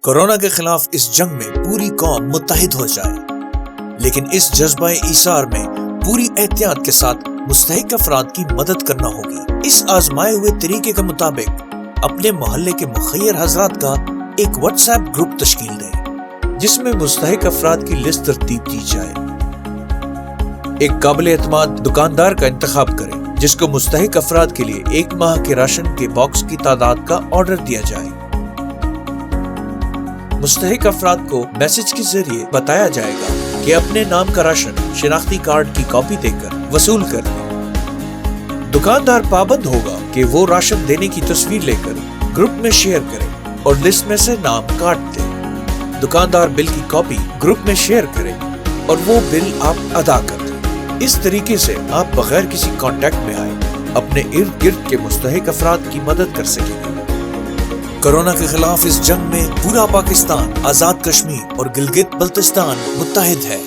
Corona کے خلاف اس جنگ میں پوری قوم متحد ہو جائے، لیکن اس جذبہ ایثار میں پوری احتیاط کے ساتھ مستحق افراد کی مدد کرنا ہوگی۔ اس آزمائے ہوئے طریقے کے مطابق اپنے محلے کے مخیر حضرات کا ایک واٹس ایپ گروپ تشکیل دیں، جس میں مستحق افراد کی لسٹ ترتیب دی جائے۔ ایک قابل اعتماد دکاندار کا انتخاب کریں جس کو مستحق افراد کے لیے 1 ماہ کے راشن کے باکس کی تعداد کا آرڈر دیا جائے۔ مستحق افراد کو میسج کے ذریعے بتایا جائے گا کہ اپنے نام کا راشن شناختی کارڈ کی کاپی دے کر وصول کر دیں۔ دکاندار پابند ہوگا کہ وہ راشن دینے کی تصویر لے کر گروپ میں شیئر کرے اور لسٹ میں سے نام کاٹ دے۔ دکاندار بل کی کاپی گروپ میں شیئر کرے اور وہ بل آپ ادا کر دیں۔ اس طریقے سے آپ بغیر کسی کانٹیکٹ میں آئے اپنے ارد گرد کے مستحق افراد کی مدد کر سکیں گے۔ کورونا کے خلاف اس جنگ میں پورا پاکستان، آزاد کشمیر اور گلگت بلتستان متحد ہے۔